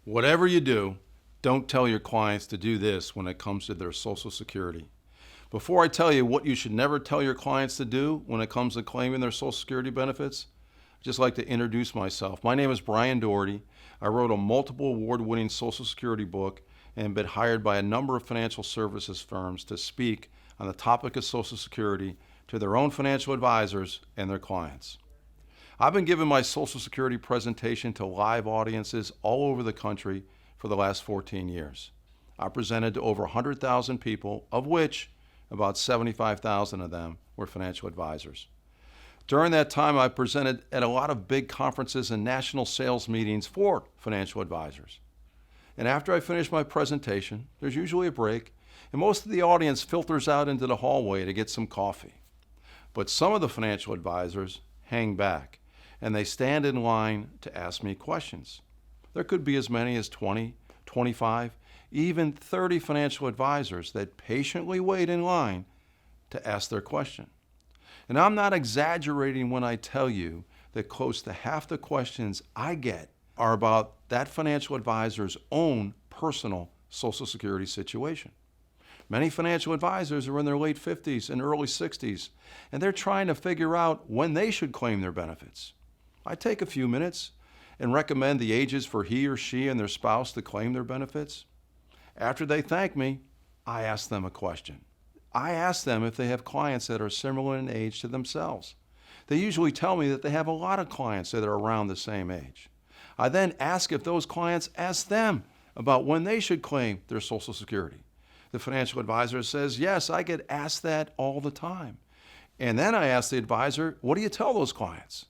Whatever you do, don't tell your clients to do this when it comes to their Social Security. Before I tell you what you should never tell your clients to do when it comes to claiming their Social Security benefits, I'd just like to introduce myself. My name is Brian Doherty. I wrote a multiple award-winning Social Security book and been hired by a number of financial services firms to speak on the topic of Social Security to their own financial advisors and their clients. I've been giving my Social Security presentation to live audiences all over the country for the last 14 years. I presented to over 100,000 people, of which about 75,000 of them were financial advisors. During that time, I presented at a lot of big conferences and national sales meetings for financial advisors. And after I finish my presentation, there's usually a break, and most of the audience filters out into the hallway to get some coffee. But some of the financial advisors hang back, and they stand in line to ask me questions. There could be as many as 20, 25, even 30 financial advisors that patiently wait in line to ask their question. And I'm not exaggerating when I tell you that close to half the questions I get are about that financial advisor's own personal Social Security situation. Many financial advisors are in their late 50s and early 60s, and they're trying to figure out when they should claim their benefits. I take a few minutes and recommend the ages for he or she and their spouse to claim their benefits. After they thank me, I ask them a question. I ask them if they have clients that are similar in age to themselves. They usually tell me that they have a lot of clients that are around the same age. I then ask if those clients ask them about when they should claim their Social Security. The financial advisor says, yes, I get asked that all the time. And then I ask the advisor, what do you tell those clients?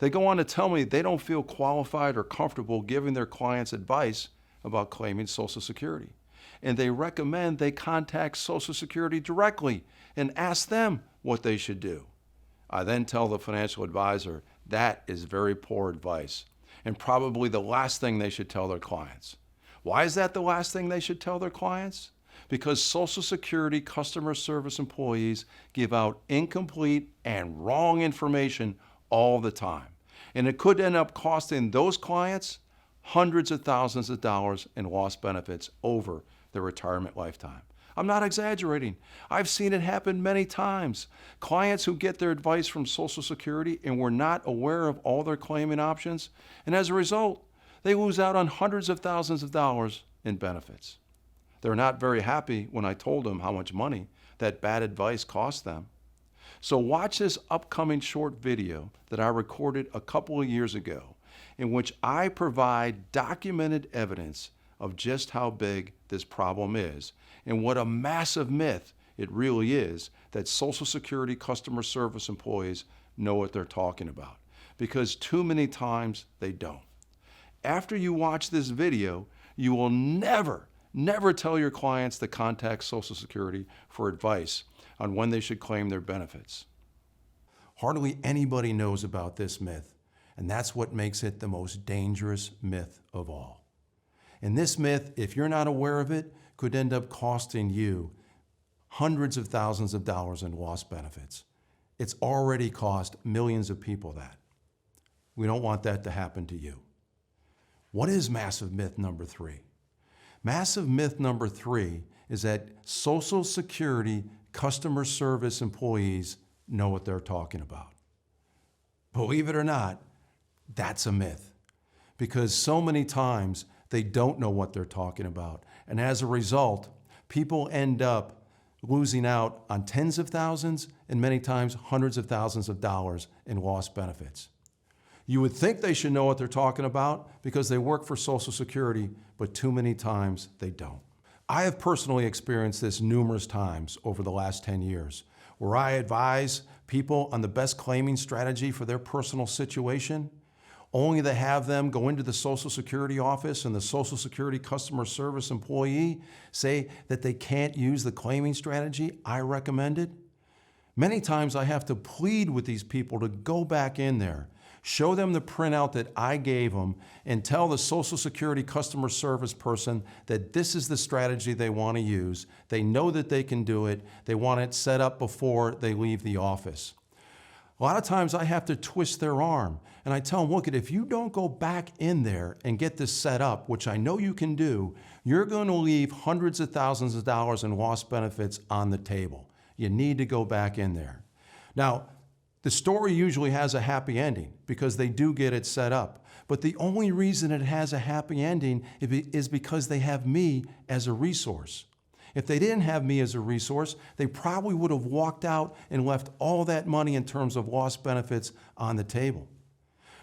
They go on to tell me they don't feel qualified or comfortable giving their clients advice about claiming Social Security. And they recommend they contact Social Security directly and ask them what they should do. I then tell the financial advisor that is very poor advice and probably the last thing they should tell their clients. Why is that the last thing they should tell their clients? Because Social Security customer service employees give out incomplete and wrong information all the time. And it could end up costing those clients hundreds of thousands of dollars in lost benefits over their retirement lifetime. I'm not exaggerating. I've seen it happen many times. Clients who get their advice from Social Security and were not aware of all their claiming options, and as a result, they lose out on hundreds of thousands of dollars in benefits. They're not very happy when I told them how much money that bad advice cost them. So watch this upcoming short video that I recorded a couple of years ago in which I provide documented evidence of just how big this problem is and what a massive myth it really is that Social Security customer service employees know what they're talking about, because too many times they don't. After you watch this video, you will never tell your clients to contact Social Security for advice on when they should claim their benefits. Hardly anybody knows about this myth, and that's what makes it the most dangerous myth of all. And this myth, if you're not aware of it, could end up costing you hundreds of thousands of dollars in lost benefits. It's already cost millions of people that. We don't want that to happen to you. What is massive myth number 3? Massive myth number 3 is that Social Security customer service employees know what they're talking about. Believe it or not, that's a myth, because so many times they don't know what they're talking about. And as a result, people end up losing out on tens of thousands and many times hundreds of thousands of dollars in lost benefits. You would think they should know what they're talking about because they work for Social Security, but too many times they don't. I have personally experienced this numerous times over the last 10 years, where I advise people on the best claiming strategy for their personal situation, only to have them go into the Social Security office and the Social Security customer service employee say that they can't use the claiming strategy I recommended. Many times I have to plead with these people to go back in there, show them the printout that I gave them, and tell the Social Security customer service person that this is the strategy they want to use. They know that they can do it. They want it set up before they leave the office. A lot of times I have to twist their arm and I tell them, look, if you don't go back in there and get this set up, which I know you can do, you're going to leave hundreds of thousands of dollars in lost benefits on the table. You need to go back in there. Now, the story usually has a happy ending because they do get it set up. But the only reason it has a happy ending is because they have me as a resource. If they didn't have me as a resource, they probably would have walked out and left all that money in terms of lost benefits on the table.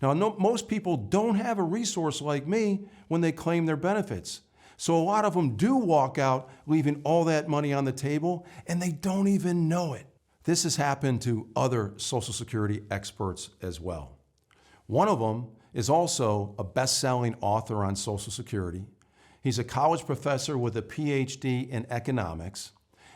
Now, most people don't have a resource like me when they claim their benefits. So a lot of them do walk out leaving all that money on the table, and they don't even know it. This has happened to other Social Security experts as well. One of them is also a best-selling author on Social Security. He's a college professor with a PhD in economics,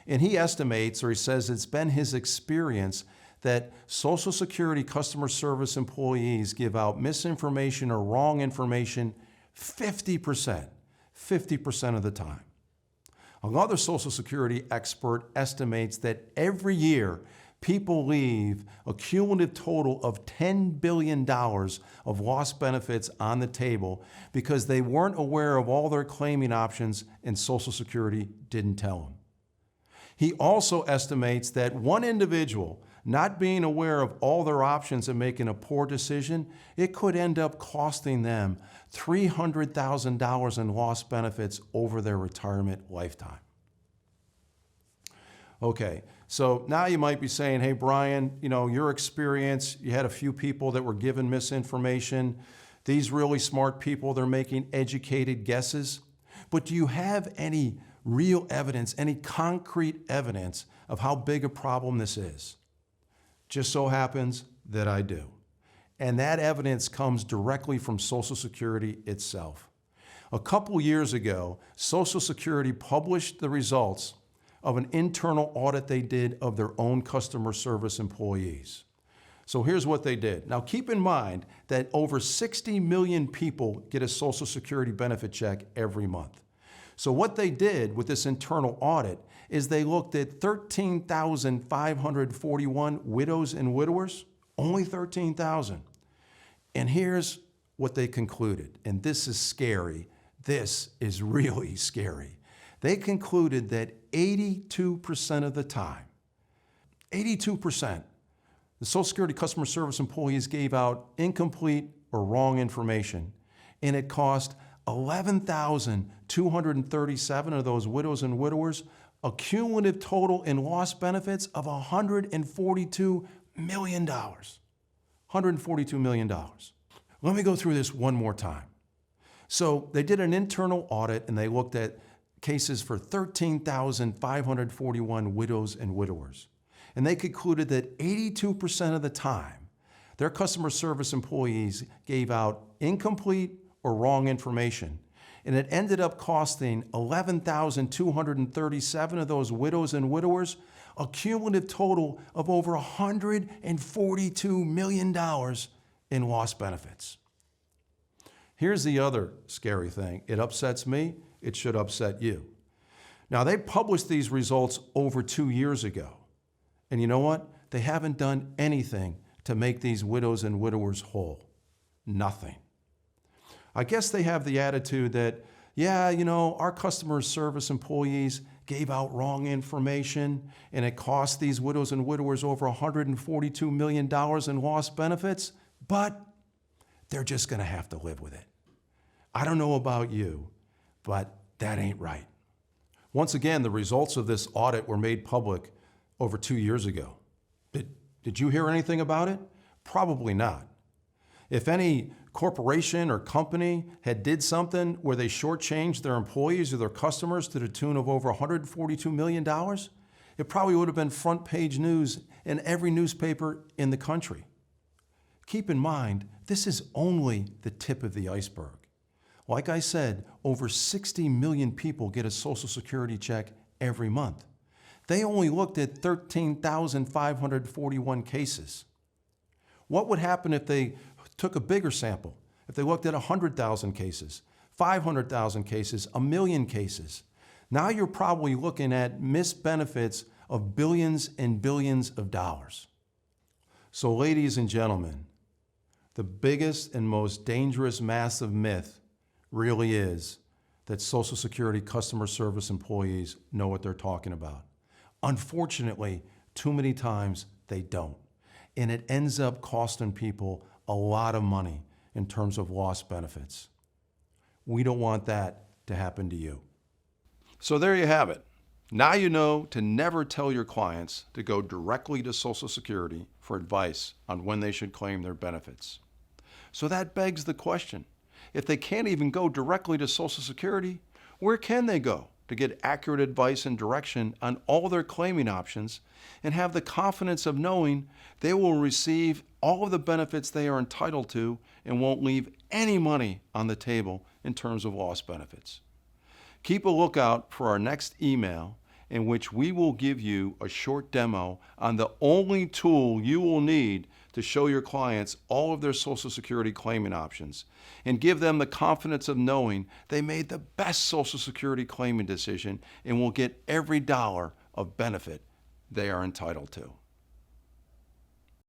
and he estimates, or he says it's been his experience, that Social Security customer service employees give out misinformation or wrong information 50% of the time. Another Social Security expert estimates that every year people leave a cumulative total of $10 billion of lost benefits on the table because they weren't aware of all their claiming options and Social Security didn't tell them. He also estimates that one individual not being aware of all their options and making a poor decision, it could end up costing them $300,000 in lost benefits over their retirement lifetime. Okay, so now you might be saying, hey, Brian, your experience, you had a few people that were given misinformation. These really smart people, they're making educated guesses. But do you have any real evidence, any concrete evidence of how big a problem this is? Just so happens that I do. And that evidence comes directly from Social Security itself. A couple years ago, Social Security published the results of an internal audit they did of their own customer service employees. So here's what they did. Now keep in mind that over 60 million people get a Social Security benefit check every month. So what they did with this internal audit is they looked at 13,541 widows and widowers, only 13,000. And here's what they concluded, and this is scary. This is really scary. They concluded that 82% of the time, 82%, the Social Security customer service employees gave out incomplete or wrong information, and it cost 11,237 of those widows and widowers a cumulative total in lost benefits of $142 million. $142 million. Let me go through this one more time. So they did an internal audit and they looked at cases for 13,541 widows and widowers. And they concluded that 82% of the time, their customer service employees gave out incomplete or wrong information. And it ended up costing 11,237 of those widows and widowers a cumulative total of over $142 million in lost benefits. Here's the other scary thing. It upsets me. It should upset you. Now, they published these results over 2 years ago. And you know what? They haven't done anything to make these widows and widowers whole. Nothing. I guess they have the attitude that, yeah, our customer service employees gave out wrong information and it cost these widows and widowers over $142 million in lost benefits, but they're just going to have to live with it. I don't know about you, but that ain't right. Once again, the results of this audit were made public over 2 years ago. Did you hear anything about it? Probably not. If any corporation or company had did something where they shortchanged their employees or their customers to the tune of over $142 million, it probably would have been front page news in every newspaper in the country. Keep in mind, this is only the tip of the iceberg. Like I said, over 60 million people get a Social Security check every month. They only looked at 13,541 cases. What would happen if they took a bigger sample? If they looked at 100,000 cases, 500,000 cases, 1 million cases? Now you're probably looking at missed benefits of billions and billions of dollars. So ladies and gentlemen, the biggest and most dangerous massive myth really is that Social Security customer service employees know what they're talking about. Unfortunately, too many times they don't. And it ends up costing people a lot of money in terms of lost benefits. We don't want that to happen to you. So there you have it. Now you know to never tell your clients to go directly to Social Security for advice on when they should claim their benefits. So that begs the question, if they can't even go directly to Social Security, where can they go to get accurate advice and direction on all their claiming options and have the confidence of knowing they will receive all of the benefits they are entitled to and won't leave any money on the table in terms of lost benefits? Keep a lookout for our next email in which we will give you a short demo on the only tool you will need to show your clients all of their Social Security claiming options and give them the confidence of knowing they made the best Social Security claiming decision and will get every dollar of benefit they are entitled to.